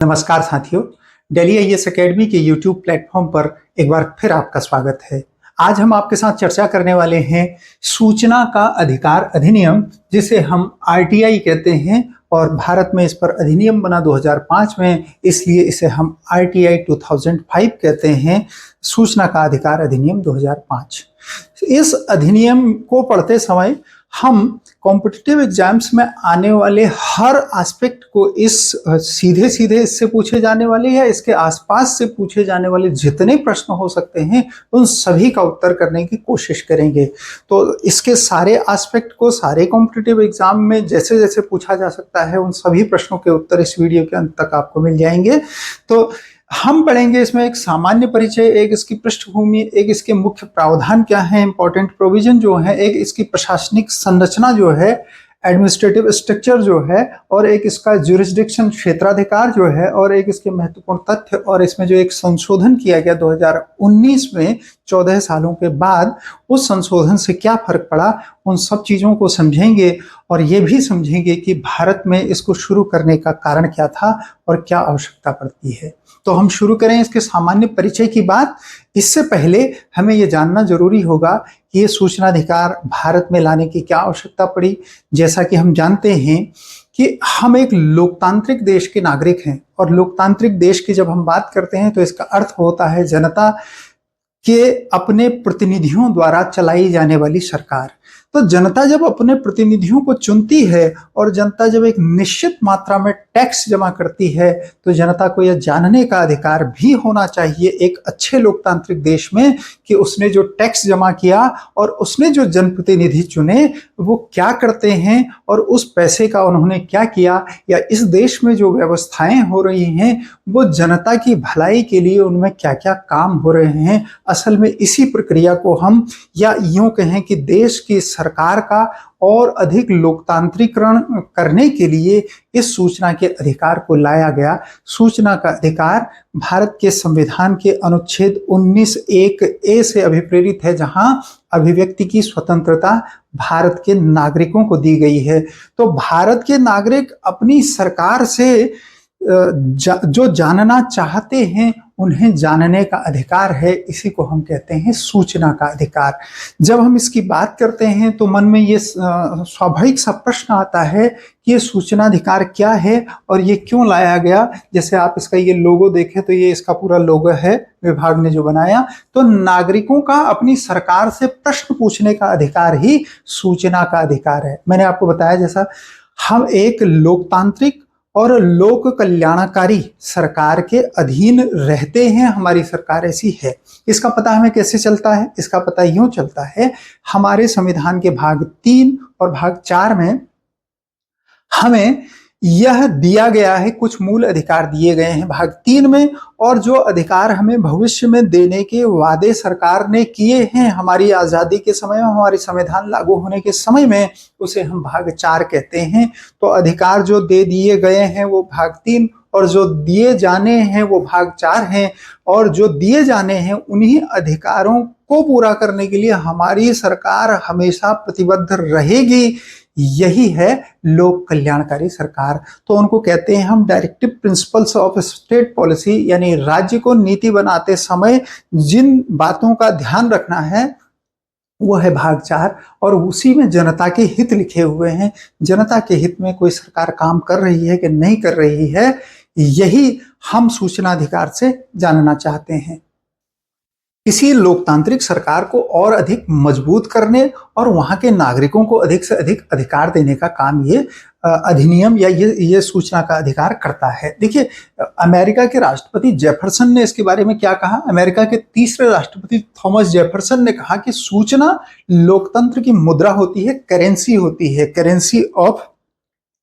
नमस्कार साथियों, Delhi IAS academy के यूट्यूब प्लेटफॉर्म पर एक बार फिर आपका स्वागत है। आज हम आपके साथ चर्चा करने वाले हैं सूचना का अधिकार अधिनियम, जिसे हम आरटीआई कहते हैं और भारत में इस पर अधिनियम बना 2005 में, इसलिए इसे हम आरटीआई 2005 कहते हैं, सूचना का अधिकार अधिनियम 2005। इस अधिनियम को पढ़ते समय हम कॉम्पिटिटिव एग्जाम्स में आने वाले हर एस्पेक्ट को इस सीधे सीधे इससे पूछे जाने वाले या इसके आसपास से पूछे जाने वाले जितने प्रश्न हो सकते हैं उन सभी का उत्तर करने की कोशिश करेंगे। तो इसके सारे एस्पेक्ट को सारे कॉम्पिटिटिव एग्जाम में जैसे जैसे पूछा जा सकता है उन सभी प्रश्नों के उत्तर इस वीडियो के अंत तक आपको मिल जाएंगे। तो हम पढ़ेंगे इसमें एक सामान्य परिचय, एक इसकी पृष्ठभूमि, एक इसके मुख्य प्रावधान क्या है, इंपॉर्टेंट प्रोविजन जो है, एक इसकी प्रशासनिक संरचना जो है, एडमिनिस्ट्रेटिव स्ट्रक्चर जो है, और एक इसका ज्यूरिसडिक्शन क्षेत्राधिकार जो है, और एक इसके महत्वपूर्ण तथ्य, और इसमें जो एक संशोधन किया गया 2019 में 14 सालों के बाद, उस संशोधन से क्या फर्क पड़ा, उन सब चीजों को समझेंगे और ये भी समझेंगे कि भारत में इसको शुरू करने का कारण क्या था और क्या आवश्यकता पड़ती है। तो हम शुरू करें इसके सामान्य परिचय की बात। इससे पहले हमें ये जानना जरूरी होगा कि ये सूचनाधिकार भारत में लाने की क्या आवश्यकता पड़ी। जैसा कि हम जानते हैं कि हम एक लोकतांत्रिक देश के नागरिक हैं, और लोकतांत्रिक देश की जब हम बात करते हैं तो इसका अर्थ होता है जनता के अपने प्रतिनिधियों द्वारा चलाई जाने वाली सरकार। तो जनता जब अपने प्रतिनिधियों को चुनती है और जनता जब एक निश्चित मात्रा में टैक्स जमा करती है, तो जनता को यह जानने का अधिकार भी होना चाहिए एक अच्छे लोकतांत्रिक देश में कि उसने जो टैक्स जमा किया और उसने जो जनप्रतिनिधि चुने वो क्या करते हैं और उस पैसे का उन्होंने क्या किया, या इस देश में जो व्यवस्थाएं हो रही हैं वो जनता की भलाई के लिए उनमें क्या क्या काम हो रहे हैं। असल में इसी प्रक्रिया को हम, या यूं कहें कि देश की सरकार का और अधिक लोकतांत्रिकरण करने के लिए इस सूचना के अधिकार को लाया गया। सूचना का अधिकार भारत के संविधान के अनुच्छेद 19(1)(a) से अभिप्रेरित है, जहां अभिव्यक्ति की स्वतंत्रता भारत के नागरिकों को दी गई है। तो भारत के नागरिक अपनी सरकार से जो जानना चाहते हैं उन्हें जानने का अधिकार है, इसी को हम कहते हैं सूचना का अधिकार। जब हम इसकी बात करते हैं तो मन में ये स्वाभाविक सा प्रश्न आता है कि ये सूचनाधिकार क्या है और ये क्यों लाया गया। जैसे आप इसका ये लोगो देखें तो ये इसका पूरा लोगो है, विभाग ने जो बनाया। तो नागरिकों का अपनी सरकार से प्रश्न पूछने का अधिकार ही सूचना का अधिकार है। मैंने आपको बताया जैसा हम एक लोकतांत्रिक और लोक कल्याणकारी सरकार के अधीन रहते हैं, हमारी सरकार ऐसी है। इसका पता हमें कैसे चलता है? इसका पता यूं चलता है, हमारे संविधान के भाग 3 और भाग 4 में हमें यह दिया गया है, कुछ मूल अधिकार दिए गए हैं भाग 3 में, और जो अधिकार हमें भविष्य में देने के वादे सरकार ने किए हैं हमारी आजादी के समय में, हमारी संविधान लागू होने के समय में, उसे हम भाग 4 कहते हैं। तो अधिकार जो दे दिए गए हैं वो भाग 3 और जो दिए जाने हैं वो भाग 4 हैं, और जो दिए जाने हैं उन्हीं अधिकारों को पूरा करने के लिए हमारी सरकार हमेशा प्रतिबद्ध रहेगी। यही है लोक कल्याणकारी सरकार। तो उनको कहते हैं हम directive principles of state policy, यानी राज्य को नीति बनाते समय जिन बातों का ध्यान रखना है वो है भाग 4, और उसी में जनता के हित लिखे हुए हैं। जनता के हित में कोई सरकार काम कर रही है कि नहीं कर रही है, यही हम सूचना अधिकार से जानना चाहते हैं। किसी लोकतांत्रिक सरकार को और अधिक मजबूत करने और वहां के नागरिकों को अधिक से अधिक अधिकार देने का काम ये अधिनियम या ये सूचना का अधिकार करता है। देखिए, अमेरिका के राष्ट्रपति जेफरसन ने इसके बारे में क्या कहा। अमेरिका के तीसरे राष्ट्रपति थॉमस जेफरसन ने कहा कि सूचना लोकतंत्र की मुद्रा होती है, करेंसी होती है, करेंसी ऑफ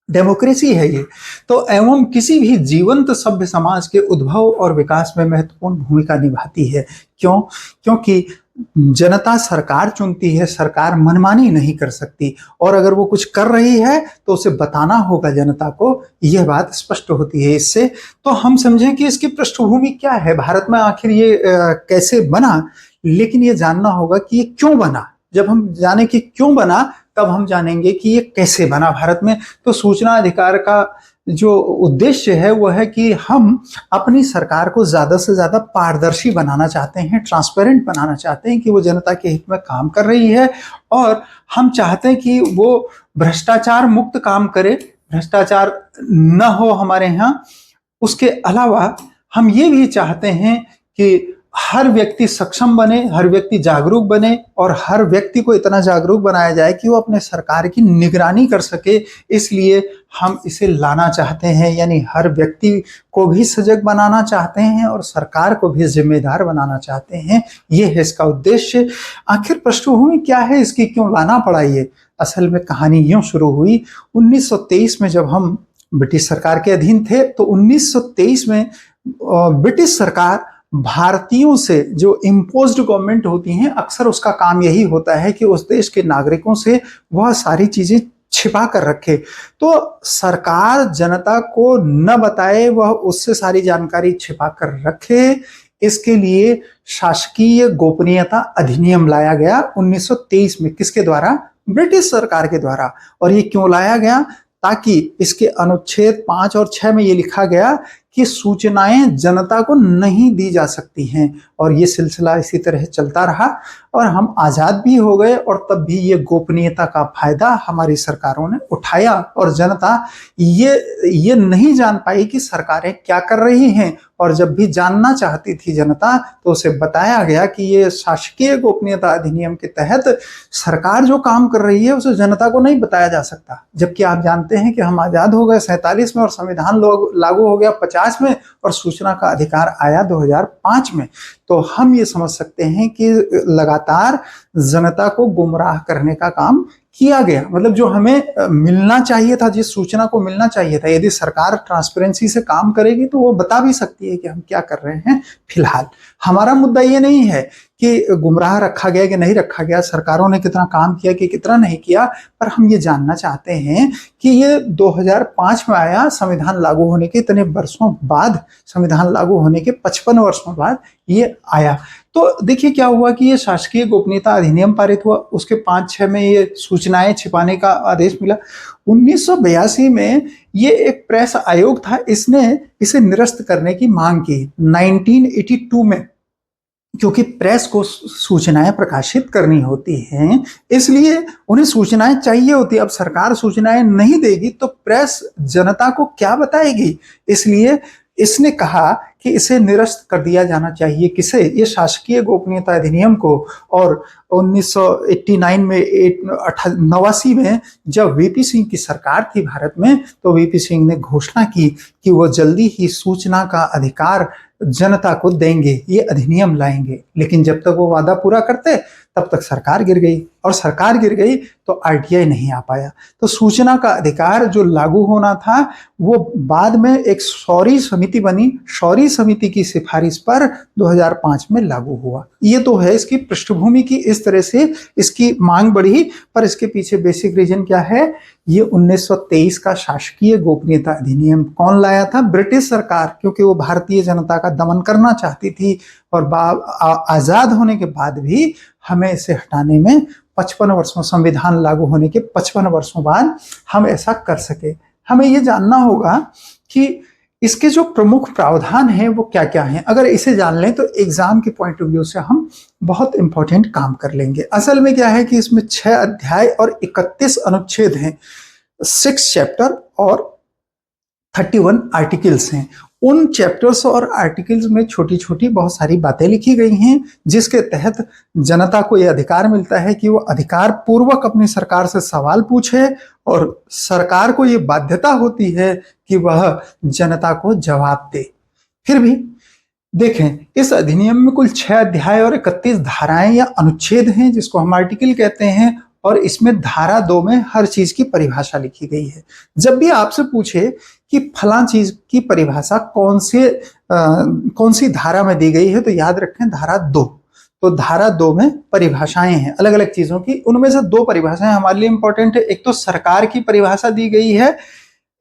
डेमोक्रेसी है ये। तो एवं किसी भी जीवंत सभ्य समाज के उद्भव और विकास में महत्वपूर्ण भूमिका निभाती है। क्यों? क्योंकि जनता सरकार चुनती है, सरकार मनमानी नहीं कर सकती, और अगर वो कुछ कर रही है तो उसे बताना होगा जनता को, यह बात स्पष्ट होती है इससे। तो हम समझें कि इसकी पृष्ठभूमि क्या है, भारत में आखिर ये कैसे बना, लेकिन ये जानना होगा कि ये क्यों बना। जब हम जाने कि क्यों बना तब हम जानेंगे कि ये कैसे बना भारत में। तो सूचना अधिकार का जो उद्देश्य है वो है कि हम अपनी सरकार को ज़्यादा से ज़्यादा पारदर्शी बनाना चाहते हैं, ट्रांसपेरेंट बनाना चाहते हैं कि वो जनता के हित में काम कर रही है, और हम चाहते हैं कि वो भ्रष्टाचार मुक्त काम करे, भ्रष्टाचार न हो हमारे यहाँ। उसके अलावा हम ये भी चाहते हैं कि हर व्यक्ति सक्षम बने, हर व्यक्ति जागरूक बने, और हर व्यक्ति को इतना जागरूक बनाया जाए कि वो अपने सरकार की निगरानी कर सके। इसलिए हम इसे लाना चाहते हैं, यानी हर व्यक्ति को भी सजग बनाना चाहते हैं और सरकार को भी जिम्मेदार बनाना चाहते हैं। ये है इसका उद्देश्य। आखिर पृष्ठभूमि क्या है इसकी, क्यों लाना पड़ा ये? असल में कहानी यूं शुरू हुई 1923 में, जब हम ब्रिटिश सरकार के अधीन थे। तो 1923 में ब्रिटिश सरकार भारतीयों से, जो इम्पोज्ड गवर्नमेंट होती हैं, अक्सर उसका काम यही होता है कि उस देश के नागरिकों से वह सारी चीजें छिपा कर रखे। तो सरकार जनता को न बताए, वह उससे सारी जानकारी छिपा कर रखे, इसके लिए शासकीय गोपनीयता अधिनियम लाया गया 1923 में। किसके द्वारा? ब्रिटिश सरकार के द्वारा। और ये क्यों लाया गया? ताकि इसके अनुच्छेद 5 और 6 में ये लिखा गया कि सूचनाएं जनता को नहीं दी जा सकती हैं। और ये सिलसिला इसी तरह चलता रहा और हम आज़ाद भी हो गए, और तब भी ये गोपनीयता का फायदा हमारी सरकारों ने उठाया, और जनता ये नहीं जान पाई कि सरकारें क्या कर रही हैं। और जब भी जानना चाहती थी जनता, तो उसे बताया गया कि ये शासकीय गोपनीयता अधिनियम के तहत सरकार जो काम कर रही है उसे जनता को नहीं बताया जा सकता। जबकि आप जानते हैं कि हम आज़ाद हो गए 47 में, और संविधान लागू हो गया 50 में, और सूचना का अधिकार आया 2005 में। तो हम ये समझ सकते हैं कि लगातार जनता को गुमराह करने का काम किया गया। मतलब जो हमें मिलना चाहिए था, जिस सूचना को मिलना चाहिए था, यदि सरकार ट्रांसपेरेंसी से काम करेगी तो वो बता भी सकती है कि हम क्या कर रहे हैं। फिलहाल हमारा मुद्दा ये नहीं है कि गुमराह रखा गया कि नहीं रखा गया, सरकारों ने कितना काम किया कि कितना नहीं किया, पर हम ये जानना चाहते हैं कि ये 2005 में आया, संविधान लागू होने के इतने वर्षों बाद, संविधान लागू होने के 55 वर्षों बाद ये आया। तो देखिए क्या हुआ कि ये शासकीय गोपनीयता अधिनियम पारित हुआ, उसके 5-6 में ये सूचनाएं छिपाने का आदेश मिला। 1982 में ये एक प्रेस आयोग था, इसने इसे निरस्त करने की मांग की 1982 में, क्योंकि प्रेस को सूचनाएं प्रकाशित करनी होती हैं, इसलिए उन्हें सूचनाएं चाहिए होती। अब सरकार सूचनाएं नहीं देगी तो प्रेस जनता को क्या बताएगी? इसलिए इसने कहा कि इसे निरस्त कर दिया जाना चाहिए। किसे? ये शासकीय गोपनीयता अधिनियम को। और 1989 में 89 में जब वीपी सिंह की सरकार थी भारत में, तो वीपी सिंह ने घोषणा की कि वो जल्दी ही सूचना का अधिकार जनता को देंगे, ये अधिनियम लाएंगे। लेकिन जब तक वो वादा पूरा करते तब तक सरकार गिर गई, और सरकार गिर गई तो आरटीआई नहीं आ पाया। तो सूचना का अधिकार जो लागू होना था वो बाद में एक शौरी समिति बनी, शौरी समिति की सिफारिश पर 2005 में लागू हुआ। ये तो है इसकी पृष्ठभूमि की, इस तरह से इसकी मांग बढ़ी। पर इसके पीछे बेसिक रीजन क्या है? ये 1923 का शासकीय गोपनीयता अधिनियम कौन लाया था? ब्रिटिश सरकार, क्योंकि वो भारतीय जनता का दमन करना चाहती थी। और आजाद होने के बाद भी हमें इसे हटाने में 55 वर्षों, संविधान लागू होने के 55 वर्षों बाद हम ऐसा कर सके। हमें ये जानना होगा कि इसके जो प्रमुख प्रावधान हैं वो क्या क्या हैं। अगर इसे जान लें तो एग्जाम के पॉइंट ऑफ व्यू से हम बहुत इंपॉर्टेंट काम कर लेंगे। असल में क्या है कि इसमें 6 अध्याय और 31 अनुच्छेद हैं, 6 चैप्टर और 31 आर्टिकल्स हैं। उन चैप्टर्स और आर्टिकल्स में छोटी छोटी बहुत सारी बातें लिखी गई हैं, जिसके तहत जनता को यह अधिकार मिलता है कि वो अधिकार पूर्वक अपनी सरकार से सवाल पूछे, और सरकार को ये बाध्यता होती है कि वह जनता को जवाब दे। फिर भी देखें, इस अधिनियम में कुल 6 अध्याय और 31 धाराएं या अनुच्छेद हैं, जिसको हम आर्टिकल कहते हैं। और इसमें धारा 2 में हर चीज की परिभाषा लिखी गई है। जब भी आपसे पूछे कि फलां चीज की परिभाषा कौन सी धारा में दी गई है, तो याद रखें धारा 2। तो धारा 2 में परिभाषाएं हैं अलग अलग चीजों की। उनमें से 2 परिभाषाएं हमारे लिए इंपॉर्टेंट है। एक तो सरकार की परिभाषा दी गई है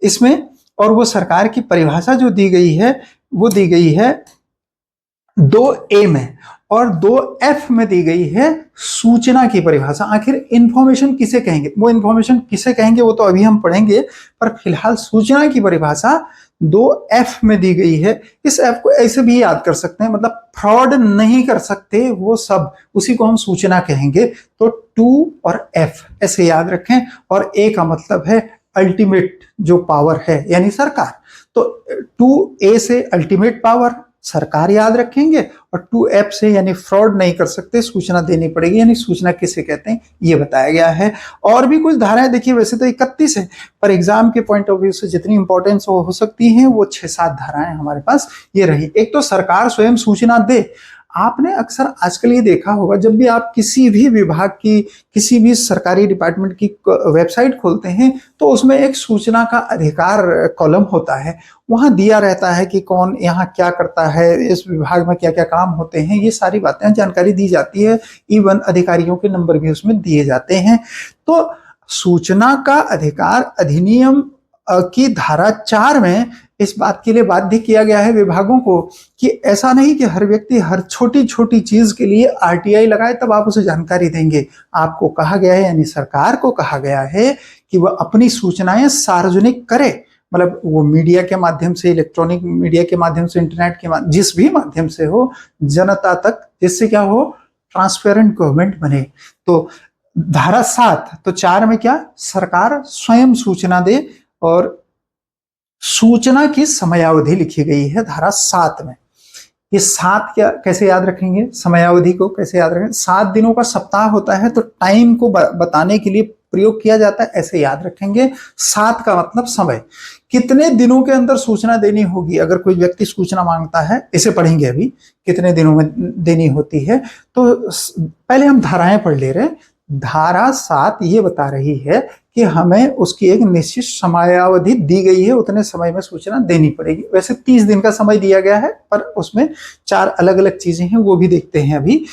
इसमें, और वो सरकार की परिभाषा जो दी गई है वो दी गई है 2A में, और 2F में दी गई है सूचना की परिभाषा। आखिर इंफॉर्मेशन किसे कहेंगे, वो इंफॉर्मेशन किसे कहेंगे वो तो अभी हम पढ़ेंगे, पर फिलहाल सूचना की परिभाषा 2F में दी गई है। इस F को ऐसे भी याद कर सकते हैं, मतलब फ्रॉड नहीं कर सकते वो सब, उसी को हम सूचना कहेंगे। तो 2 और F ऐसे याद रखें, और A का मतलब है अल्टीमेट जो पावर है, यानी सरकार। तो 2A से अल्टीमेट पावर, सरकार याद रखेंगे, और 2F से यानी फ्रॉड नहीं कर सकते, सूचना देनी पड़ेगी, यानी सूचना किसे कहते हैं ये बताया गया है। और भी कुछ धाराएं देखिए, वैसे तो 31 है, पर एग्जाम के पॉइंट ऑफ व्यू से जितनी इंपॉर्टेंस हो सकती है वो 6-7 धाराएं हमारे पास ये रही। एक तो सरकार स्वयं सूचना दे। आपने अक्सर आजकल ये देखा होगा, जब भी आप किसी भी विभाग की, किसी भी सरकारी डिपार्टमेंट की वेबसाइट खोलते हैं तो उसमें एक सूचना का अधिकार कॉलम होता है। वहां दिया रहता है कि कौन यहाँ क्या करता है, इस विभाग में क्या क्या काम होते हैं, ये सारी बातें जानकारी दी जाती है। इवन अधिकारियों के नंबर भी उसमें दिए जाते हैं। तो सूचना का अधिकार अधिनियम की धारा 4 में इस बात के लिए बाध्य किया गया है विभागों को कि ऐसा नहीं कि हर व्यक्ति हर छोटी छोटी चीज के लिए आरटीआई लगाए तब आप उसे जानकारी देंगे। आपको कहा गया है, यानी सरकार को कहा गया है कि वह अपनी सूचनाएं सार्वजनिक करे, मतलब वो मीडिया के माध्यम से, इलेक्ट्रॉनिक मीडिया के माध्यम से, इंटरनेट के माध्यम, जिस भी माध्यम से हो, जनता तक, जिससे क्या हो, ट्रांसपेरेंट गवर्नमेंट बने। तो धारा 7, तो 4 में क्या, सरकार स्वयं सूचना दे, और सूचना की समयावधि लिखी गई है धारा 7 में। ये 7 क्या कैसे याद रखेंगे, समयावधि को कैसे याद रखेंगे, 7 दिनों का सप्ताह होता है तो टाइम को बताने के लिए प्रयोग किया जाता है, ऐसे याद रखेंगे। 7 का मतलब समय, कितने दिनों के अंदर सूचना देनी होगी। अगर कोई व्यक्ति सूचना मांगता है, इसे पढ़ेंगे अभी कितने दिनों में देनी होती है। तो पहले हम धाराएं पढ़ ले रहे हैं। धारा 7 ये बता रही है कि हमें उसकी एक निश्चित समयावधि दी गई है, उतने समय में सूचना देनी पड़ेगी। वैसे 30 दिन का समय दिया गया है, पर उसमें 4 अलग अलग चीजें हैं, वो भी देखते हैं अभी।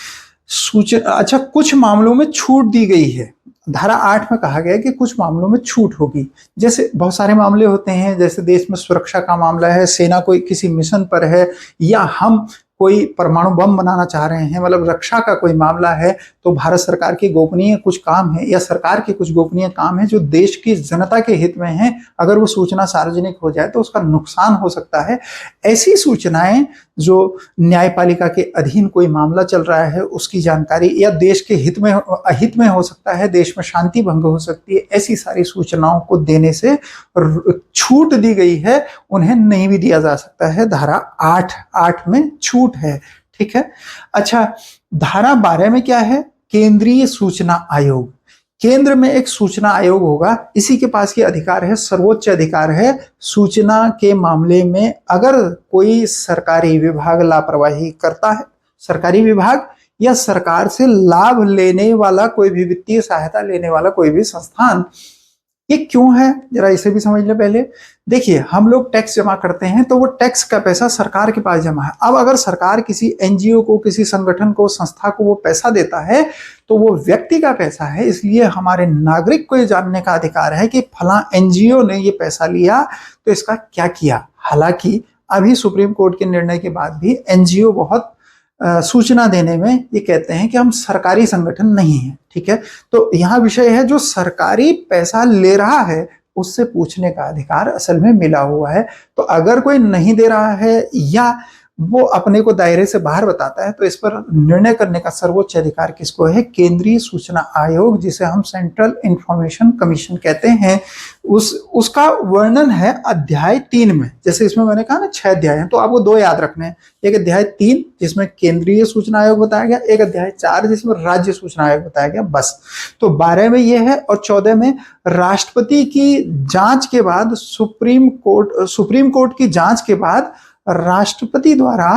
सूचना, अच्छा, कुछ मामलों में छूट दी गई है। धारा 8 में कहा गया है कि कुछ मामलों में छूट होगी। जैसे बहुत सारे मामले होते हैं, जैसे देश में सुरक्षा का मामला है, सेना कोई किसी मिशन पर है, या हम कोई परमाणु बम बनाना चाह रहे हैं, मतलब रक्षा का कोई मामला है, तो भारत सरकार के गोपनीय कुछ काम है या सरकार के कुछ गोपनीय काम है जो देश की जनता के हित में है, अगर वो सूचना सार्वजनिक हो जाए तो उसका नुकसान हो सकता है। ऐसी सूचनाएं जो न्यायपालिका के अधीन कोई मामला चल रहा है उसकी जानकारी, या देश के हित में अहित में हो सकता है, देश में शांति भंग हो सकती है, ऐसी सारी सूचनाओं को देने से छूट दी गई है, उन्हें नहीं भी दिया जा सकता है। धारा 8 में छूट है, ठीक है। अच्छा, धारा 12 में क्या है, केंद्रीय सूचना आयोग। केंद्र में एक सूचना आयोग होगा, इसी के पास ये अधिकार है, सर्वोच्च अधिकार है सूचना के मामले में। अगर कोई सरकारी विभाग लापरवाही करता है, सरकारी विभाग या सरकार से लाभ लेने वाला कोई भी, वित्तीय सहायता लेने वाला कोई भी संस्थान, ये क्यों है जरा इसे भी समझ ले। पहले देखिए, हम लोग टैक्स जमा करते हैं तो वो टैक्स का पैसा सरकार के पास जमा है। अब अगर सरकार किसी एनजीओ को, किसी संगठन को, संस्था को वो पैसा देता है तो वो व्यक्ति का पैसा है, इसलिए हमारे नागरिक को ये जानने का अधिकार है कि फला एनजीओ ने ये पैसा लिया तो इसका क्या किया। हालांकि अभी सुप्रीम कोर्ट के निर्णय के बाद भी एनजीओ बहुत सूचना देने में ये कहते हैं कि हम सरकारी संगठन नहीं है, ठीक है। तो यहाँ विषय है, जो सरकारी पैसा ले रहा है उससे पूछने का अधिकार असल में मिला हुआ है। तो अगर कोई नहीं दे रहा है या वो अपने को दायरे से बाहर बताता है तो इस पर निर्णय करने का सर्वोच्च अधिकार किसको है, केंद्रीय सूचना आयोग, जिसे हम सेंट्रल इंफॉर्मेशन कमीशन कहते हैं। उसका वर्णन है अध्याय 3 में। जैसे इसमें मैंने कहा ना 6 अध्याय हैं, तो आपको 2 याद रखने हैं। एक अध्याय 3 जिसमें केंद्रीय सूचना आयोग बताया गया, एक अध्याय 4 जिसमें राज्य सूचना आयोग बताया गया, बस। तो 12 में ये है, और 14 में राष्ट्रपति की जांच के बाद, सुप्रीम कोर्ट की जांच के बाद राष्ट्रपति द्वारा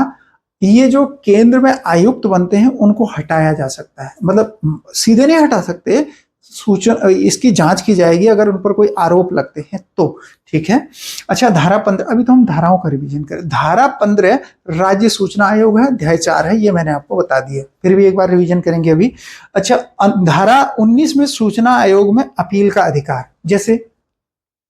ये जो केंद्र में आयुक्त बनते हैं उनको हटाया जा सकता है। मतलब सीधे नहीं हटा सकते, सूचना इसकी जांच की जाएगी अगर उन पर कोई आरोप लगते हैं तो, ठीक है। अच्छा, धारा 15, अभी तो हम धाराओं का रिवीजन करें। धारा 15 राज्य सूचना आयोग है, अध्याय 4 है, ये मैंने आपको बता दिया, फिर भी एक बार रिवीजन करेंगे अभी। अच्छा, धारा 19 में सूचना आयोग में अपील का अधिकार। जैसे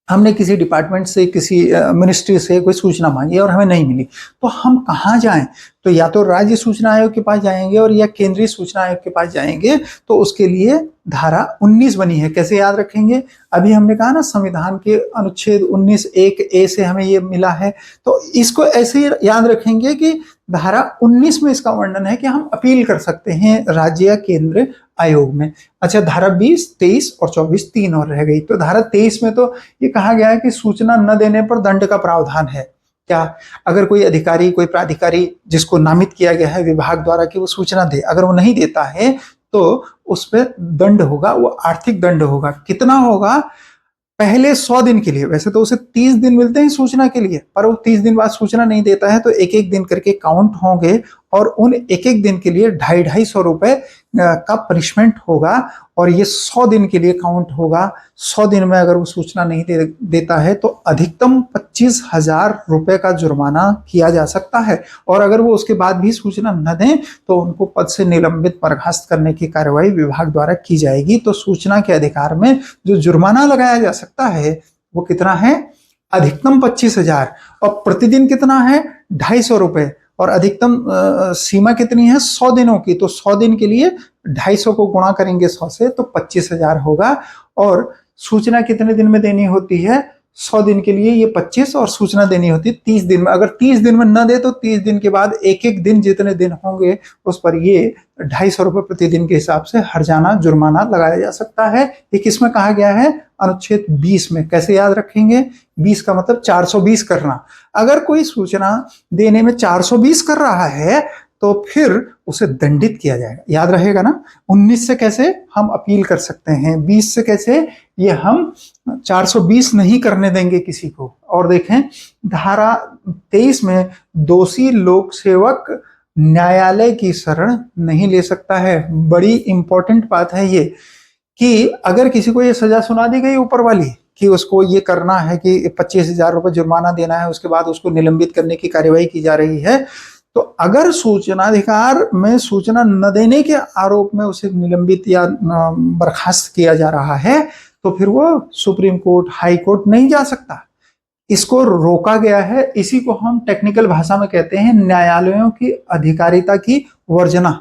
हमने किसी डिपार्टमेंट से, किसी मिनिस्ट्री से कोई सूचना मांगी और हमें नहीं मिली, तो हम कहाँ जाएं? तो या तो राज्य सूचना आयोग के पास जाएंगे और या केंद्रीय सूचना आयोग के पास जाएंगे। तो उसके लिए धारा 19 बनी है। कैसे याद रखेंगे? अभी हमने कहा ना, संविधान के अनुच्छेद 19(1)(a) से हमें ये मिला है। तो इसको ऐसे ही याद रखेंगे कि धारा 19 में इसका वर्णन है कि हम अपील कर सकते हैं राज्य या केंद्र आयोग में। अच्छा, धारा 20, 23 और 24 तीन और रह गई। तो धारा 23 में तो ये कहा गया है कि सूचना न देने पर दंड का प्रावधान है। क्या? अगर कोई अधिकारी, कोई प्राधिकारी जिसको नामित किया गया है विभाग द्वारा कि वो सूचना दे, अगर वो नहीं देता है तो उस पर दंड होगा, वो आर्थिक दंड होगा। कितना होगा? पहले 100 दिन के लिए, वैसे तो उसे 30 दिन मिलते हैं सूचना के लिए, पर वो 30 दिन बाद सूचना नहीं देता है तो एक एक दिन करके काउंट होंगे और उन एक एक दिन के लिए 250-250 रुपए का पनिशमेंट होगा। और ये 100 दिन के लिए काउंट होगा। 100 दिन में अगर वो सूचना नहीं देता है तो अधिकतम 25,000 रुपए का जुर्माना किया जा सकता है। और अगर वो उसके बाद भी सूचना न दें तो उनको पद से निलंबित, बर्खास्त करने की कार्रवाई विभाग द्वारा की जाएगी। तो सूचना के अधिकार में जो जुर्माना लगाया जा सकता है वो कितना है? अधिकतम 25,000। और प्रतिदिन कितना है? 250 रुपए। और अधिकतम सीमा कितनी है? 100 दिनों की। तो 100 दिन के लिए 250 को गुणा करेंगे 100 से तो 25,000 होगा। और सूचना कितने दिन में देनी होती है? 100 दिन के लिए ये 25 और सूचना देनी होती है 30 दिन में। अगर 30 दिन में न दे तो 30 दिन के बाद एक एक दिन जितने दिन होंगे उस पर ये 250 रुपए प्रतिदिन के हिसाब से हर्जाना, जुर्माना लगाया जा सकता है। ये किसमें कहा गया है? अनुच्छेद 20 में। कैसे याद रखेंगे? 20 का मतलब 420 करना। अगर कोई सूचना देने में 420 कर रहा है तो फिर उसे दंडित किया जाएगा। याद रहेगा ना? 19 से कैसे हम अपील कर सकते हैं, 20 से कैसे, ये हम 420 नहीं करने देंगे किसी को। और देखें, धारा 23 में दोषी लोक सेवक न्यायालय की शरण नहीं ले सकता है। बड़ी इंपॉर्टेंट बात है ये कि अगर किसी को ये सजा सुना दी गई ऊपर वाली कि उसको ये करना है कि 25,000 रुपए जुर्माना देना है, उसके बाद उसको निलंबित करने की कार्यवाही की जा रही है, तो अगर सूचनाधिकार में सूचना न देने के आरोप में उसे निलंबित या बर्खास्त किया जा रहा है तो फिर वो सुप्रीम कोर्ट, हाई कोर्ट नहीं जा सकता। इसको रोका गया है। इसी को हम टेक्निकल भाषा में कहते हैं न्यायालयों की अधिकारिता की वर्जना।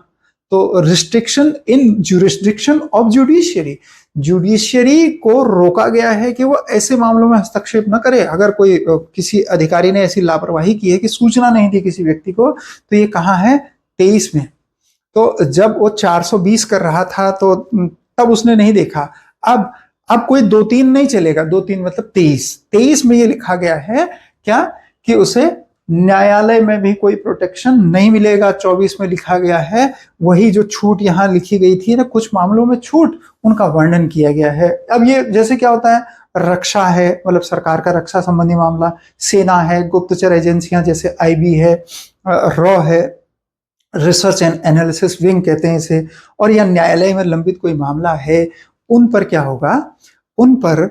तो restriction in jurisdiction of judiciary, judiciary को रोका गया है कि वो ऐसे मामलों में हस्तक्षेप न करे। अगर कोई किसी अधिकारी ने ऐसी लापरवाही की है कि सूचना नहीं दी किसी व्यक्ति को, तो ये कहाँ है? 23 में। तो जब वो 420 कर रहा था तो तब उसने नहीं देखा। अब कोई 2-3 नहीं चलेगा। 2-3 मतलब 23 में ये लिखा गया है क्या? कि उसे न्यायालय में भी कोई प्रोटेक्शन नहीं मिलेगा। 24 में लिखा गया है वही जो छूट यहां लिखी गई थी ना, कुछ मामलों में छूट, उनका वर्णन किया गया है। अब ये जैसे क्या होता है, रक्षा है, मतलब सरकार का रक्षा संबंधी मामला, सेना है, गुप्तचर एजेंसियां जैसे आईबी है, रॉ है, रिसर्च एंड एनालिसिस विंग कहते हैं इसे, और या न्यायालय में लंबित कोई मामला है, उन पर क्या होगा? उन पर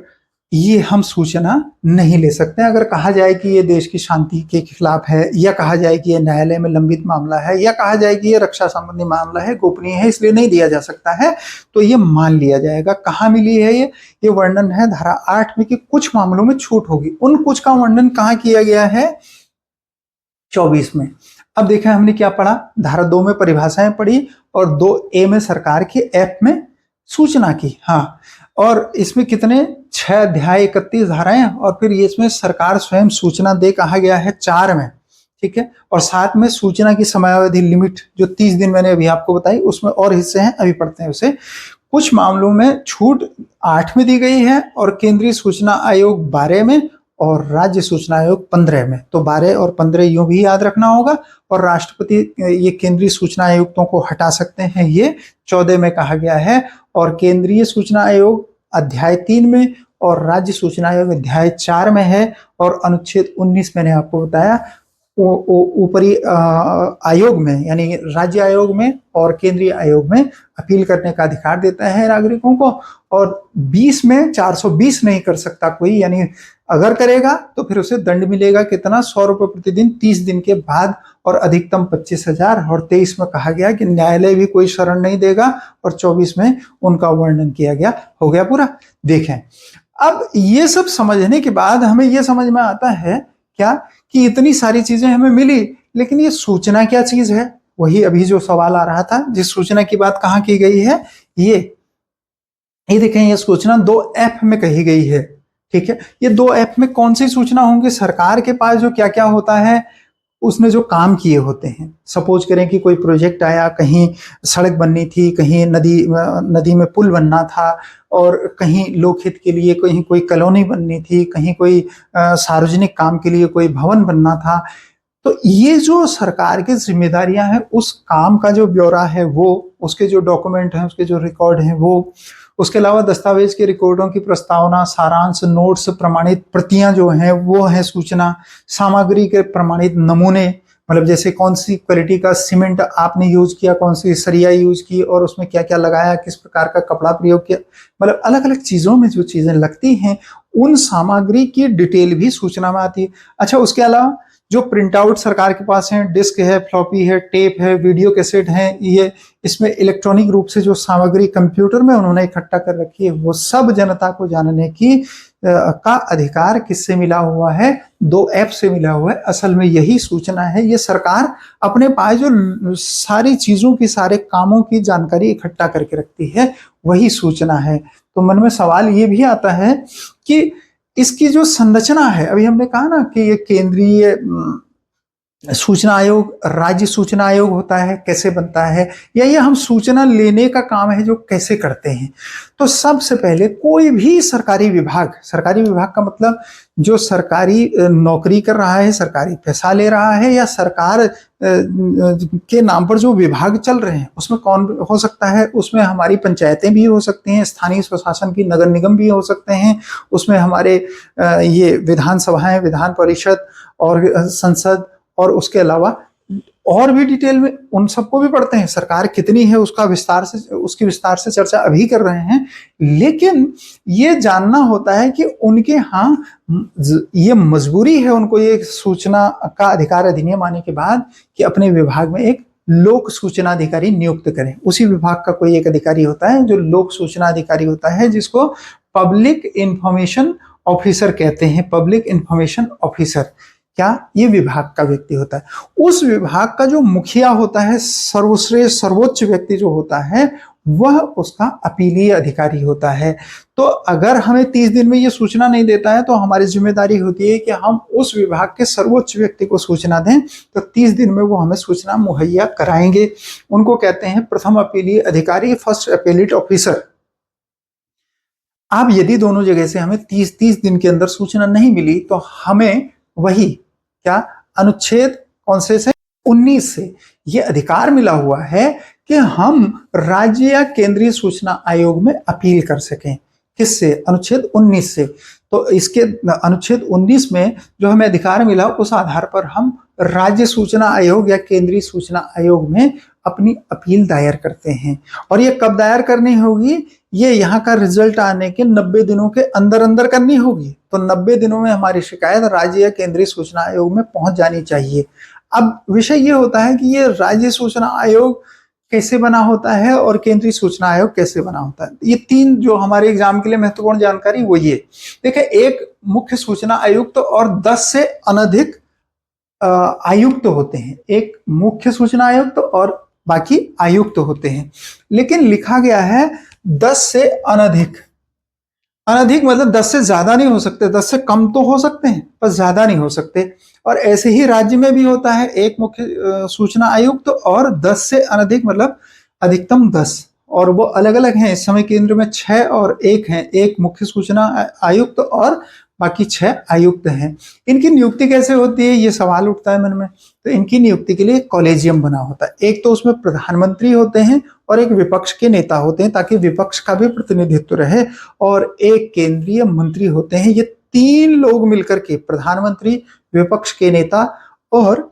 ये हम सूचना नहीं ले सकते। अगर कहा जाए कि ये देश की शांति के खिलाफ है, या कहा जाए कि ये न्यायालय में लंबित मामला है, या कहा जाए कि ये रक्षा संबंधी मामला है, गोपनीय है, इसलिए नहीं दिया जा सकता है, तो ये मान लिया जाएगा। कहाँ मिली है ये वर्णन है धारा 8 में कि कुछ मामलों में छूट होगी। उन कुछ का वर्णन कहाँ किया गया है? 24 में। अब देखा हमने क्या पढ़ा? धारा 2 में परिभाषाएं पढ़ी और 2A में सरकार के ऐप में सूचना की। हाँ, और इसमें कितने 6 अध्याय 31 धाराएं, और फिर ये इसमें सरकार स्वयं सूचना दे कहा गया है 4 में। ठीक है, और साथ में सूचना की समयावधि लिमिट जो 30 दिन मैंने अभी आपको बताई, उसमें और हिस्से हैं, अभी पढ़ते हैं उसे। कुछ मामलों में छूट 8 में दी गई है और केंद्रीय सूचना आयोग 12 में और राज्य सूचना आयोग 15 में। तो 12 और 15 यूं भी याद रखना होगा। और राष्ट्रपति ये केंद्रीय सूचना आयुक्तों को हटा सकते हैं, ये 14 में कहा गया है। और केंद्रीय सूचना आयोग अध्याय 3 में और राज्य सूचना आयोग अध्याय 4 में है। और अनुच्छेद 19 मैंने आपको बताया ऊपरी आयोग में, यानी राज्य आयोग में और केंद्रीय आयोग में अपील करने का अधिकार देता है नागरिकों को। और 20 में 420 नहीं कर सकता कोई, यानी अगर करेगा तो फिर उसे दंड मिलेगा कितना? 100 रुपए प्रतिदिन 30 दिन के बाद और अधिकतम 25,000। और 23 में कहा गया कि न्यायालय भी कोई शरण नहीं देगा और 24 में उनका वर्णन किया गया। हो गया पूरा। देखें अब ये सब समझने के बाद हमें ये समझ में आता है क्या कि इतनी सारी चीजें हमें मिली, लेकिन ये सूचना क्या चीज है? वही अभी जो सवाल आ रहा था, जिस सूचना की बात कहाँ की गई है, ये देखें, ये सूचना 2 ऐप में कही गई है। ठीक है, ये 2 ऐप में कौन सी सूचना होंगी? सरकार के पास जो क्या क्या होता है, उसने जो काम किए होते हैं। सपोज करें कि कोई प्रोजेक्ट आया, कहीं सड़क बननी थी, कहीं नदी में पुल बनना था, और कहीं लोकहित के लिए कहीं कोई कॉलोनी बननी थी, कहीं कोई सार्वजनिक काम के लिए कोई भवन बनना था। तो ये जो सरकार की जिम्मेदारियां हैं, उस काम का जो ब्यौरा है वो, उसके जो डॉक्यूमेंट हैं, उसके जो रिकॉर्ड हैं वो, उसके अलावा दस्तावेज के रिकॉर्डों की प्रस्तावना, सारांश, नोट्स, प्रमाणित प्रतियां जो हैं वो है सूचना। सामग्री के प्रमाणित नमूने, मतलब जैसे कौन सी क्वालिटी का सीमेंट आपने यूज किया, कौन सी सरिया यूज की, और उसमें क्या क्या लगाया, किस प्रकार का कपड़ा प्रयोग किया, मतलब अलग अलग चीजों में जो चीजें लगती हैं, उन सामग्री की डिटेल भी सूचना में आती है। अच्छा, उसके अलावा जो प्रिंट आउट सरकार के पास है, डिस्क है, फ्लॉपी है, टेप है, वीडियो कैसेट है, ये इसमें इलेक्ट्रॉनिक रूप से जो सामग्री कंप्यूटर में उन्होंने इकट्ठा कर रखी है, वो सब जनता को जानने की का अधिकार किससे मिला हुआ है? 2 ऐप से मिला हुआ है। असल में यही सूचना है। ये सरकार अपने पास जो सारी चीजों की, सारे कामों की जानकारी इकट्ठा करके रखती है, वही सूचना है। तो मन में सवाल ये भी आता है कि इसकी जो संरचना है, अभी हमने कहा ना कि ये केंद्रीय सूचना आयोग, राज्य सूचना आयोग होता है, कैसे बनता है, या ये हम सूचना लेने का काम है जो कैसे करते हैं। तो सबसे पहले कोई भी सरकारी विभाग का मतलब जो सरकारी नौकरी कर रहा है, सरकारी पैसा ले रहा है, या सरकार के नाम पर जो विभाग चल रहे हैं, उसमें कौन हो सकता है? उसमें हमारी पंचायतें भी हो सकती हैं, स्थानीय स्वशासन की नगर निगम भी हो सकते हैं, उसमें हमारे ये विधानसभाएं, विधान परिषद और संसद, और उसके अलावा और भी डिटेल में उन सबको भी पढ़ते हैं। सरकार कितनी है उसकी विस्तार से चर्चा अभी कर रहे हैं, लेकिन ये जानना होता है कि उनके यहाँ ये मजबूरी है उनको ये सूचना का अधिकार अधिनियम आने के बाद कि अपने विभाग में एक लोक सूचना अधिकारी नियुक्त करें। उसी विभाग का कोई एक अधिकारी होता है जो लोक सूचना अधिकारी होता है, जिसको पब्लिक इंफॉर्मेशन ऑफिसर कहते हैं। पब्लिक इंफॉर्मेशन ऑफिसर क्या? ये विभाग का व्यक्ति होता है। उस विभाग का जो मुखिया होता है, सर्वश्रेष्ठ सर्वोच्च व्यक्ति जो होता है, वह उसका अपीलीय अधिकारी होता है। तो अगर हमें 30 दिन में ये सूचना नहीं देता है, तो हमारी जिम्मेदारी होती है कि हम उस विभाग के सर्वोच्च व्यक्ति को सूचना दें, तो 30 दिन में वो हमें सूचना मुहैया कराएंगे। उनको कहते हैं प्रथम अपीलीय अधिकारी, फर्स्ट अपीलेट ऑफिसर। अब यदि दोनों जगह से हमें 30 दिन के अंदर सूचना नहीं मिली, तो हमें वही क्या, अनुच्छेद कौन से 19 से ये अधिकार मिला हुआ है कि हम राज्य या केंद्रीय सूचना आयोग में अपील कर सकें। किससे? अनुच्छेद 19 से। तो इसके अनुच्छेद 19 में जो हमें अधिकार मिला, उस आधार पर हम राज्य सूचना आयोग या केंद्रीय सूचना आयोग में अपनी अपील दायर करते हैं। और ये कब दायर करनी होगी? ये यहाँ का रिजल्ट आने के 90 दिनों के अंदर अंदर करनी होगी। तो 90 दिनों में हमारी शिकायत राज्य या केंद्रीय सूचना आयोग में पहुंच जानी चाहिए। अब विषय ये होता है कि ये राज्य सूचना आयोग कैसे बना होता है और केंद्रीय सूचना आयोग कैसे बना होता है। ये 3 जो हमारे एग्जाम के लिए महत्वपूर्ण जानकारी वो ये देखिए, एक मुख्य सूचना आयुक्त और 10 से अनधिक आयुक्त होते हैं। एक मुख्य सूचना आयुक्त और बाकी आयुक्त होते हैं, लेकिन लिखा गया है 10 से अनधिक। अनधिक मतलब 10 से ज्यादा नहीं हो सकते, 10 से कम तो हो सकते हैं पर ज्यादा नहीं हो सकते। और ऐसे ही राज्य में भी होता है, एक मुख्य सूचना आयुक्त और 10 से अनधिक मतलब अधिकतम 10, और वो अलग अलग हैं। इस समय केंद्र में 6 और 1 हैं, एक मुख्य सूचना आयुक्त और बाकी 6 आयुक्त हैं। इनकी नियुक्ति कैसे होती है, ये सवाल उठता है मन में। तो इनकी नियुक्ति के लिए कॉलेजियम बना होता है। एक तो उसमें प्रधानमंत्री होते हैं और एक विपक्ष के नेता होते हैं, ताकि विपक्ष का भी प्रतिनिधित्व रहे, और एक केंद्रीय मंत्री होते हैं। ये 3 लोग मिलकर के, प्रधानमंत्री, विपक्ष के नेता और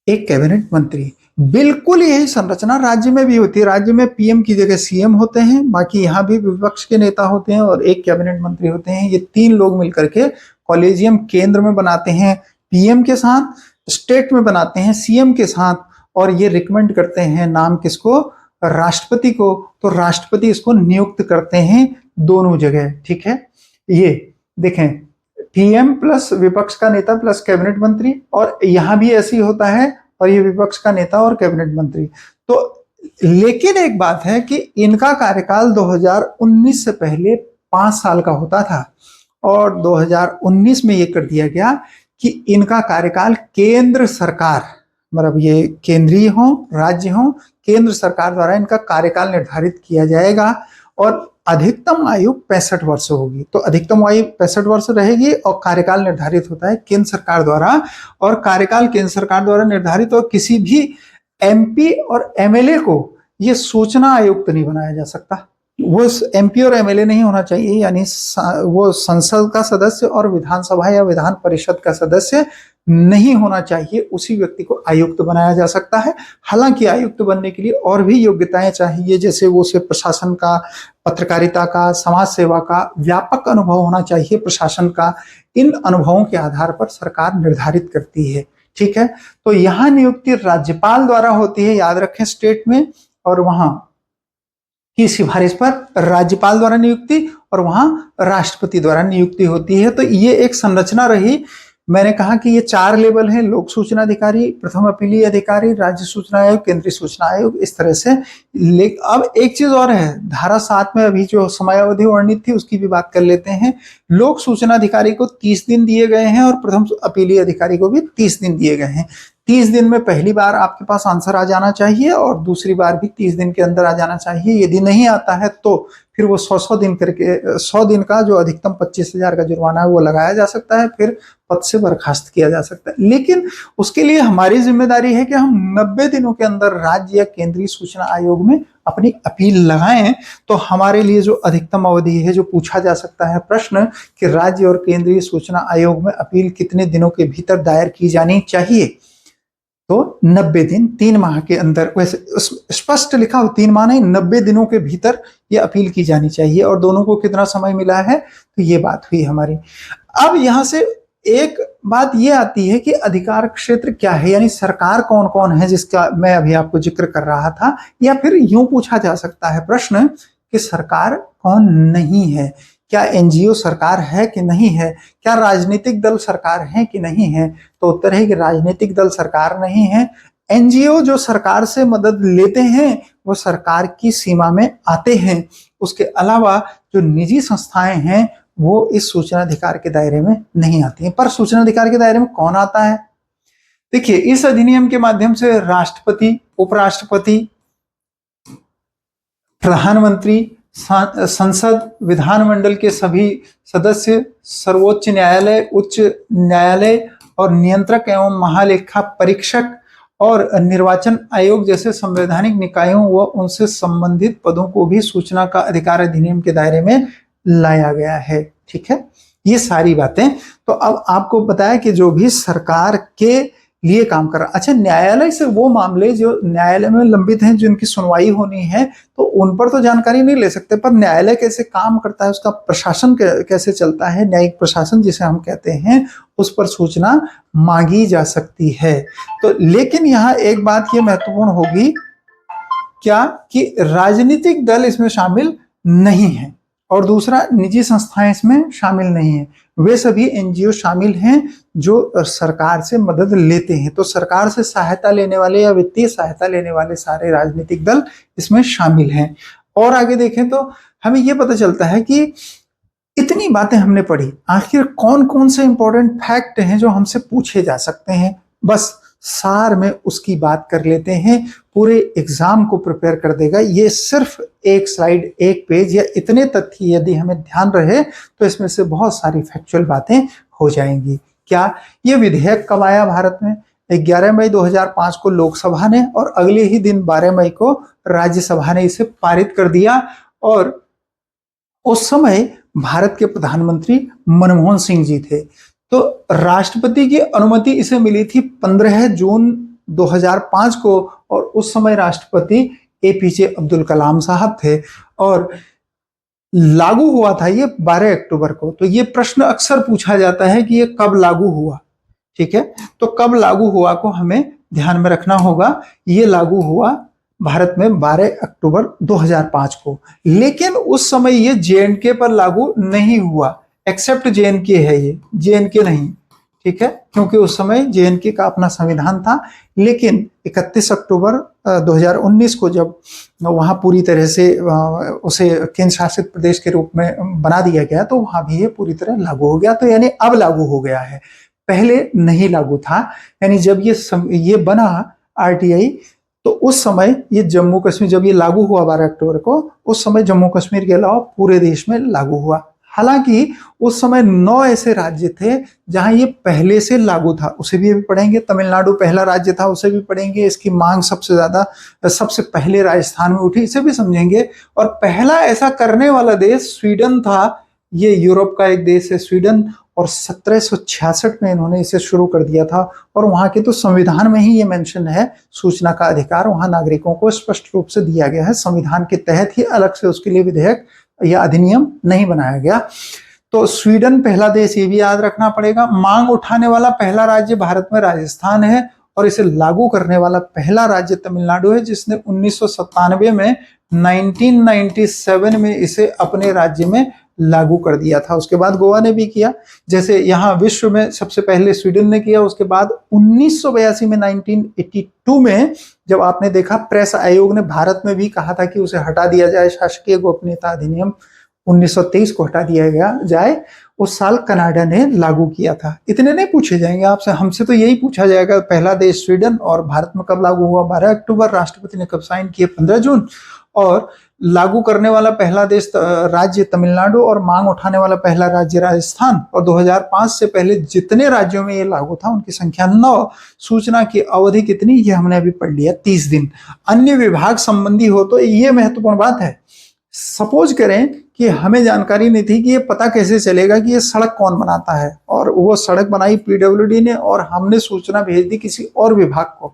एक कैबिनेट मंत्री। बिल्कुल यही संरचना राज्य में भी होती है। राज्य में पीएम की जगह सीएम होते हैं, बाकी यहाँ भी विपक्ष के नेता होते हैं और एक कैबिनेट मंत्री होते हैं। ये 3 लोग मिलकर के कॉलेजियम केंद्र में बनाते हैं पीएम के साथ, स्टेट में बनाते हैं सीएम के साथ, और ये रिकमेंड करते हैं नाम किसको? राष्ट्रपति को, तो राष्ट्रपति इसको नियुक्त करते हैं दोनों जगह। ठीक है, ये देखें, पीएम प्लस विपक्ष का नेता प्लस कैबिनेट मंत्री, और यहां भी ऐसे ही होता है, और ये विपक्ष का नेता और कैबिनेट मंत्री। तो लेकिन एक बात है कि इनका कार्यकाल 2019 से पहले 5 साल का होता था, और 2019 में ये कर दिया गया कि इनका कार्यकाल केंद्र सरकार, मतलब ये केंद्रीय हो, राज्य हो, केंद्र सरकार द्वारा इनका कार्यकाल निर्धारित किया जाएगा, और अधिकतम आयु 65 वर्ष होगी। तो अधिकतम आयु 65 वर्ष रहेगी, और कार्यकाल निर्धारित होता है केंद्र सरकार द्वारा, और कार्यकाल केंद्र सरकार द्वारा निर्धारित, और किसी भी एमपी और एमएलए को ये सूचना आयुक्त नहीं बनाया जा सकता। वो एमपी और एमएलए नहीं होना चाहिए, यानी वो संसद का सदस्य और विधानसभा या विधान परिषद का सदस्य नहीं होना चाहिए, उसी व्यक्ति को आयुक्त बनाया जा सकता है। हालांकि आयुक्त बनने के लिए और भी योग्यताएं चाहिए, जैसे वो उसे प्रशासन का, पत्रकारिता का, समाज सेवा का व्यापक अनुभव होना चाहिए प्रशासन का। इन अनुभवों के आधार पर सरकार निर्धारित करती है। ठीक है, तो यहाँ नियुक्ति राज्यपाल द्वारा होती है, याद रखें, स्टेट में, और वहां की सिफारिश पर राज्यपाल द्वारा नियुक्ति, और वहां राष्ट्रपति द्वारा नियुक्ति होती है। तो ये एक संरचना रही। मैंने कहा कि ये 4 लेवल हैं: लोक सूचना अधिकारी, प्रथम अपीलीय अधिकारी, राज्य सूचना आयोग, केंद्रीय सूचना आयोग, इस तरह से। अब एक चीज और है, धारा 7 में अभी जो समयावधि वर्णित थी उसकी भी बात कर लेते हैं। लोक सूचना अधिकारी को 30 दिन दिए गए हैं, और प्रथम अपीलीय अधिकारी को भी 30 दिन दिए गए हैं। 30 दिन में पहली बार आपके पास आंसर आ जाना चाहिए, और दूसरी बार भी 30 दिन के अंदर आ जाना चाहिए। यदि नहीं आता है तो फिर वो 100 दिन करके 100 दिन का जो अधिकतम 25,000 का जुर्माना है वो लगाया जा सकता है, फिर पद से बर्खास्त किया जा सकता है। लेकिन उसके लिए हमारी जिम्मेदारी है कि हम 90 दिनों के अंदर राज्य या केंद्रीय सूचना आयोग में अपनी अपील लगाएं। तो हमारे लिए जो अधिकतम अवधि है, जो पूछा जा सकता है प्रश्न कि राज्य और केंद्रीय सूचना आयोग में अपील कितने दिनों के भीतर दायर की जानी चाहिए, तो 90 दिन, 3 माह के अंदर। वैसे स्पष्ट लिखा हो 3 माह नहीं, 90 दिनों के भीतर ये अपील की जानी चाहिए। और दोनों को कितना समय मिला है, तो ये बात हुई हमारी। अब यहां से एक बात ये आती है कि अधिकार क्षेत्र क्या है, यानी सरकार कौन कौन है, जिसका मैं अभी आपको जिक्र कर रहा था। या फिर यूं पूछा जा सकता है प्रश्न कि सरकार कौन नहीं है, क्या एनजीओ सरकार है कि नहीं है, क्या राजनीतिक दल सरकार है कि नहीं है। तो उत्तर है कि राजनीतिक दल सरकार नहीं है। एनजीओ जो सरकार से मदद लेते हैं वो सरकार की सीमा में आते हैं। उसके अलावा जो निजी संस्थाएं हैं वो इस सूचना अधिकार के दायरे में नहीं आती हैं। पर सूचना अधिकार के दायरे में कौन आता है? देखिए, इस अधिनियम के माध्यम से राष्ट्रपति, उपराष्ट्रपति, प्रधानमंत्री, संसद, विधानमंडल के सभी सदस्य, सर्वोच्च न्यायालय, उच्च न्यायालय और नियंत्रक एवं महालेखा परीक्षक और निर्वाचन आयोग जैसे संवैधानिक निकायों व उनसे संबंधित पदों को भी सूचना का अधिकार अधिनियम के दायरे में लाया गया है। ठीक है, ये सारी बातें। तो अब आपको बताया कि जो भी सरकार के लिए काम कर रहा, अच्छा, न्यायालय से वो मामले जो न्यायालय में लंबित हैं, जिनकी सुनवाई होनी है, तो उन पर तो जानकारी नहीं ले सकते, पर न्यायालय कैसे काम करता है, उसका प्रशासन कैसे चलता है, न्यायिक प्रशासन जिसे हम कहते हैं, उस पर सूचना मांगी जा सकती है। तो लेकिन यहाँ एक बात ये महत्वपूर्ण होगी क्या, कि राजनीतिक दल इसमें शामिल नहीं है, और दूसरा निजी संस्थाएं इसमें शामिल नहीं है। वे सभी एनजीओ शामिल हैं जो सरकार से मदद लेते हैं। तो सरकार से सहायता लेने वाले या वित्तीय सहायता लेने वाले सारे राजनीतिक दल इसमें शामिल हैं। और आगे देखें तो हमें यह पता चलता है कि इतनी बातें हमने पढ़ी, आखिर कौन कौन से इंपॉर्टेंट फैक्ट हैं जो हमसे पूछे जा सकते हैं। बस सार में उसकी बात कर लेते हैं, पूरे एग्जाम को प्रिपेयर कर देगा। ये सिर्फ एक स्लाइड, एक पेज या इतने तथ्य यदि हमें ध्यान रहे तो इसमें से बहुत सारी फैक्चुअल बातें हो जाएंगी। क्या ये विधेयक कब आया भारत में? 11 मई 2005 को लोकसभा ने, और अगले ही दिन 12 मई को राज्यसभा ने इसे पारित कर दिया। और उस समय भारत के प्रधानमंत्री मनमोहन सिंह जी थे। तो राष्ट्रपति की अनुमति इसे मिली थी 15 जून 2005 को, और उस समय राष्ट्रपति एपीजे अब्दुल कलाम साहब थे, और लागू हुआ था ये 12 अक्टूबर को। तो ये प्रश्न अक्सर पूछा जाता है कि ये कब लागू हुआ। ठीक है, तो कब लागू हुआ को हमें ध्यान में रखना होगा। ये लागू हुआ भारत में 12 अक्टूबर 2005 को। लेकिन उस समय ये जेएनके पर लागू नहीं हुआ, एक्सेप्ट जेएनके है, ये जेएनके नहीं, ठीक है, क्योंकि उस समय जेएनके का अपना संविधान था। लेकिन 31 अक्टूबर 2019 को जब वहां पूरी तरह से उसे केंद्र शासित प्रदेश के रूप में बना दिया गया, तो वहां भी ये पूरी तरह लागू हो गया। तो यानी अब लागू हो गया है, पहले नहीं लागू था। यानी जब ये बना आरटीआई, तो उस समय ये जम्मू कश्मीर, जब ये लागू हुआ 12 अक्टूबर को, उस समय जम्मू कश्मीर के अलावा पूरे देश में लागू हुआ। हालांकि उस समय 9 ऐसे राज्य थे जहां ये पहले से लागू था, उसे भी अभी पढ़ेंगे। तमिलनाडु पहला राज्य था, उसे भी पढ़ेंगे। इसकी मांग सबसे ज्यादा, सबसे पहले राजस्थान में उठी, इसे भी समझेंगे। और पहला ऐसा करने वाला देश स्वीडन था। ये यूरोप का एक देश है स्वीडन, और 1766 में इन्होंने इसे शुरू कर दिया था। और वहां के तो संविधान में ही ये मेंशन है, सूचना का अधिकार वहां नागरिकों को स्पष्ट रूप से दिया गया है। संविधान के तहत ही अलग से उसके लिए विधेयक या अधिनियम नहीं बनाया गया। तो स्वीडन पहला देश, ये भी याद रखना पड़ेगा। मांग उठाने वाला पहला राज्य भारत में राजस्थान है, और इसे लागू करने वाला पहला राज्य तमिलनाडु है, जिसने 1997 में 1997 में इसे अपने राज्य में लागू कर दिया था। उसके बाद गोवा ने भी किया। जैसे यहाँ विश्व में सबसे पहले स्वीडन ने किया, उसके बाद 1982 में 1982 में जब आपने देखा, प्रेस आयोग ने भारत में भी कहा था कि उसे हटा दिया जाए, शासकीय गोपनीयता अधिनियम 1923 को हटा दिया गया जाए, उस साल कनाडा ने लागू किया था। इतने नहीं पूछे जाएंगे आपसे, हमसे तो यही पूछा जाएगा, पहला देश स्वीडन, और भारत में कब लागू हुआ 12 अक्टूबर, राष्ट्रपति ने कब साइन किए 15 जून, और लागू करने वाला पहला देश राज्य तमिलनाडु, और मांग उठाने वाला पहला राज्य राजस्थान। और 2005 से पहले जितने राज्यों में ये लागू था उनकी संख्या 9। सूचना की अवधि कितनी, ये हमने अभी पढ़ लिया, 30 दिन। अन्य विभाग संबंधी हो तो ये महत्वपूर्ण बात है। सपोज करें कि हमें जानकारी नहीं थी कि ये पता कैसे चलेगा कि ये सड़क कौन बनाता है, और वो सड़क बनाई पीडब्ल्यूडी ने, और हमने सूचना भेज दी किसी और विभाग को,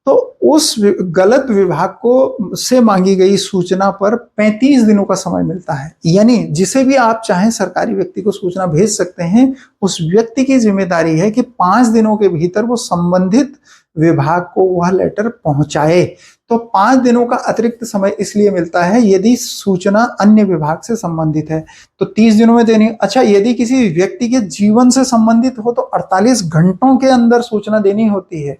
तो उस गलत विभाग को से मांगी गई सूचना पर 35 दिनों का समय मिलता है। यानी जिसे भी आप चाहें सरकारी व्यक्ति को सूचना भेज सकते हैं। उस व्यक्ति की जिम्मेदारी है कि 5 दिनों के भीतर वो संबंधित विभाग को वह लेटर पहुंचाए। तो 5 दिनों का अतिरिक्त समय इसलिए मिलता है यदि सूचना अन्य विभाग से संबंधित है, तो 30 दिनों में देनी। अच्छा, यदि किसी व्यक्ति के जीवन से संबंधित हो तो 48 घंटों के अंदर सूचना देनी होती है।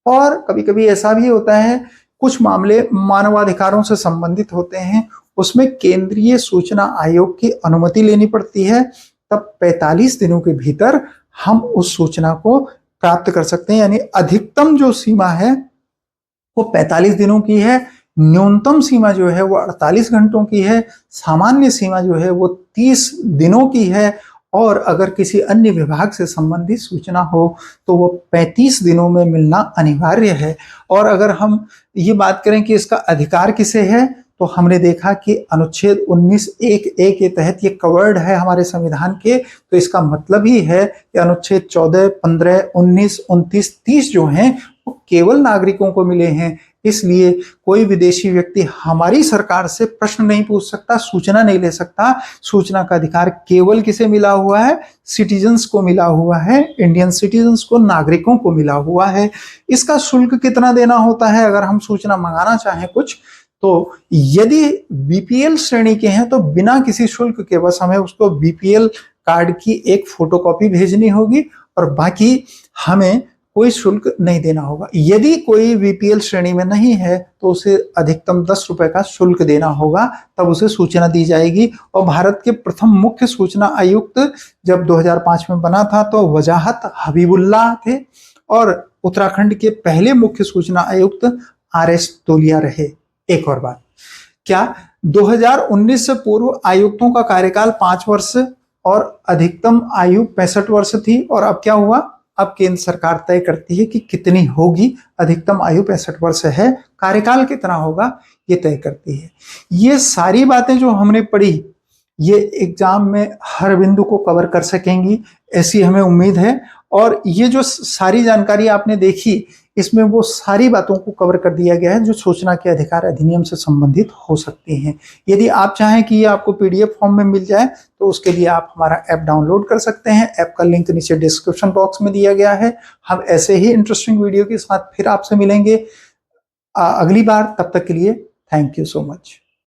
और कभी कभी ऐसा भी होता है, कुछ मामले मानवाधिकारों से संबंधित होते हैं, उसमें केंद्रीय सूचना आयोग की अनुमति लेनी पड़ती है। तब 45 दिनों के भीतर हम उस सूचना को प्राप्त कर सकते हैं। यानी अधिकतम जो सीमा है वो 45 दिनों की है, न्यूनतम सीमा जो है वो 48 घंटों की है, सामान्य सीमा जो है वो 30 दिनों की है। और अगर किसी अन्य विभाग से संबंधित सूचना हो तो वो 35 दिनों में मिलना अनिवार्य है। और अगर हम ये बात करें कि इसका अधिकार किसे है, तो हमने देखा कि अनुच्छेद 19(1)(a) के तहत ये कवर्ड है हमारे संविधान के। तो इसका मतलब ही है कि अनुच्छेद 14, 15, 19, 29, 30 जो हैं वो केवल नागरिकों को मिले हैं। इसलिए कोई विदेशी व्यक्ति हमारी सरकार से प्रश्न नहीं पूछ सकता, सूचना नहीं ले सकता। सूचना का अधिकार केवल किसे मिला हुआ है, सिटीजन्स को मिला हुआ है, इंडियन सिटीजन्स को, नागरिकों को मिला हुआ है। इसका शुल्क कितना देना होता है अगर हम सूचना मंगाना चाहें कुछ, तो यदि बीपीएल श्रेणी के हैं तो बिना किसी शुल्क के बस हमें उसको बीपीएल कार्ड की एक फोटोकॉपी भेजनी होगी, और बाकी हमें कोई शुल्क नहीं देना होगा। यदि कोई बीपीएल श्रेणी में नहीं है तो उसे अधिकतम 10 रुपए का शुल्क देना होगा, तब उसे सूचना दी जाएगी। और भारत के प्रथम मुख्य सूचना आयुक्त जब 2005 में बना था तो वजाहत हबीबुल्लाह थे, और उत्तराखंड के पहले मुख्य सूचना आयुक्त आरएस तोलिया रहे। एक और बात, क्या 2019 से पूर्व आयुक्तों का कार्यकाल 5 वर्ष और अधिकतम आयु 65 वर्ष थी, और अब क्या हुआ, अब केंद्र सरकार तय करती है कि कितनी होगी। अधिकतम आयु 65 वर्ष है, कार्यकाल कितना होगा ये तय करती है। ये सारी बातें जो हमने पढ़ी ये एग्जाम में हर बिंदु को कवर कर सकेंगी, ऐसी हमें उम्मीद है। और ये जो सारी जानकारी आपने देखी, इसमें वो सारी बातों को कवर कर दिया गया है जो सूचना के अधिकार अधिनियम से संबंधित हो सकती हैं। यदि आप चाहें कि ये आपको पीडीएफ फॉर्म में मिल जाए तो उसके लिए आप हमारा ऐप डाउनलोड कर सकते हैं। ऐप का लिंक नीचे डिस्क्रिप्शन बॉक्स में दिया गया है। हम ऐसे ही इंटरेस्टिंग वीडियो के साथ फिर आपसे मिलेंगे। अगली बार, तब तक के लिए थैंक यू सो मच।